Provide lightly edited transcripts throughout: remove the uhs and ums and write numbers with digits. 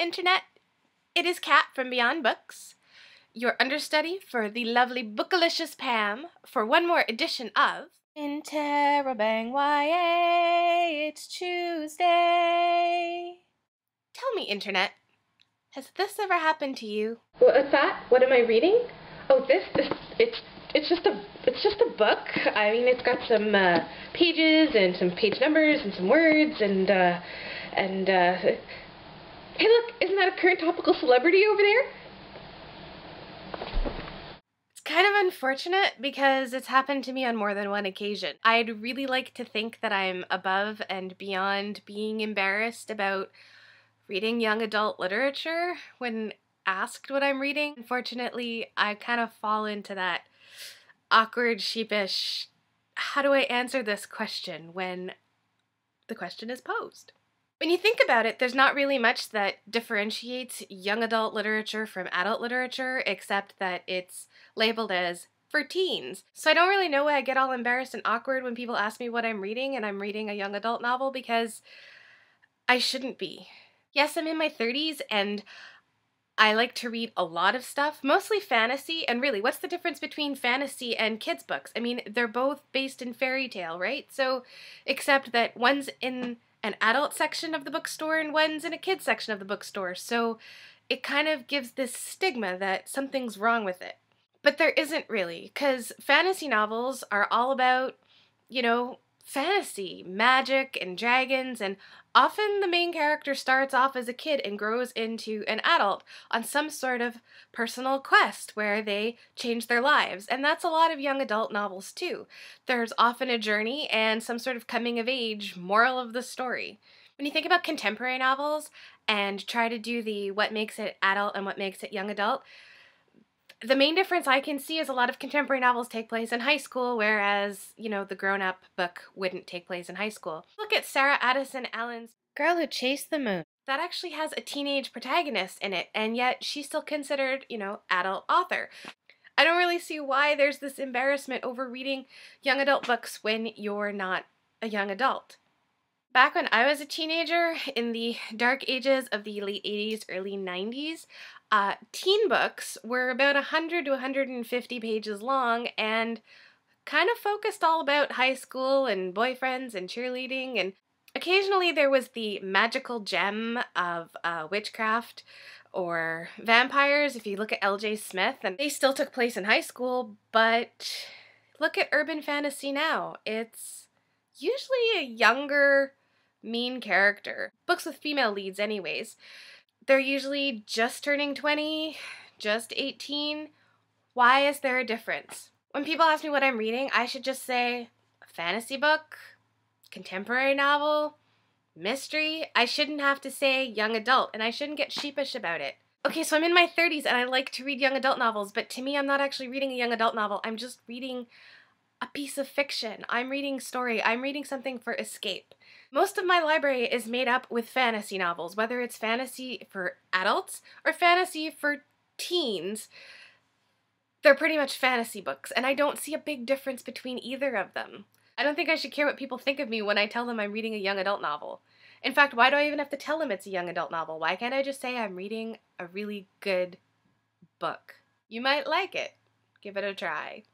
Internet. It is Kat from Beyond Books, your understudy for the lovely Bookalicious Pam for one more edition of InterrobangYA. It's Tuesday. Tell me, Internet, has this ever happened to you? What's that? What am I reading? Oh, it's just a book. I mean, it's got some pages and some page numbers and some words and hey, look, isn't that a current topical celebrity over there? It's kind of unfortunate because it's happened to me on more than one occasion. I'd really like to think that I'm above and beyond being embarrassed about reading young adult literature when asked what I'm reading. Unfortunately, I kind of fall into that awkward, sheepish, how do I answer this question when the question is posed? When you think about it, there's not really much that differentiates young adult literature from adult literature, except that it's labeled as for teens. So I don't really know why I get all embarrassed and awkward when people ask me what I'm reading and I'm reading a young adult novel, because I shouldn't be. Yes, I'm in my 30s and I like to read a lot of stuff, mostly fantasy, and really, what's the difference between fantasy and kids' books? I mean, they're both based in fairy tale, right? So, except that one's in an adult section of the bookstore and one's in a kids section of the bookstore, so it kind of gives this stigma that something's wrong with it. But there isn't really, because fantasy novels are all about, fantasy, magic and dragons, and often the main character starts off as a kid and grows into an adult on some sort of personal quest where they change their lives. And that's a lot of young adult novels too. There's often a journey and some sort of coming of age moral of the story. When you think about contemporary novels and try to do the what makes it adult and what makes it young adult, the main difference I can see is a lot of contemporary novels take place in high school, whereas, the grown-up book wouldn't take place in high school. Look at Sarah Addison Allen's Girl Who Chased the Moon. That actually has a teenage protagonist in it, and yet she's still considered, adult author. I don't really see why there's this embarrassment over reading young adult books when you're not a young adult. Back when I was a teenager, in the dark ages of the late 80s, early 90s, teen books were about 100 to 150 pages long and kind of focused all about high school and boyfriends and cheerleading, and occasionally there was the magical gem of witchcraft or vampires, if you look at L.J. Smith, and they still took place in high school, but look at urban fantasy now. It's usually a younger, mean character. Books with female leads anyways. They're usually just turning 20, just 18. Why is there a difference? When people ask me what I'm reading, I should just say a fantasy book, contemporary novel, mystery. I shouldn't have to say young adult, and I shouldn't get sheepish about it. Okay, so I'm in my 30s and I like to read young adult novels, but to me I'm not actually reading a young adult novel. I'm just reading a piece of fiction. I'm reading story. I'm reading something for escape. Most of my library is made up with fantasy novels, whether it's fantasy for adults or fantasy for teens. They're pretty much fantasy books, and I don't see a big difference between either of them. I don't think I should care what people think of me when I tell them I'm reading a young adult novel. In fact, why do I even have to tell them it's a young adult novel? Why can't I just say I'm reading a really good book? You might like it. Give it a try.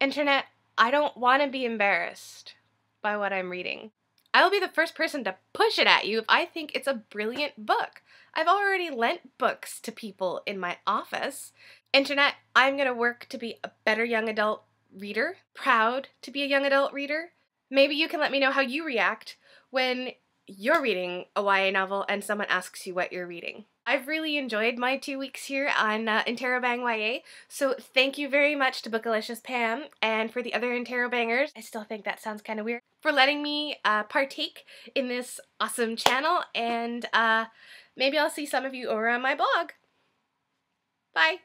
Internet, I don't want to be embarrassed by what I'm reading. I will be the first person to push it at you if I think it's a brilliant book. I've already lent books to people in my office. Internet, I'm going to work to be a better young adult reader, proud to be a young adult reader. Maybe you can let me know how you react when you're reading a YA novel and someone asks you what you're reading. I've really enjoyed my 2 weeks here on InterrobangYA, so thank you very much to Bookalicious Pam and for the other Interrobangers. I still think that sounds kind of weird, for letting me partake in this awesome channel, and maybe I'll see some of you over on my blog. Bye!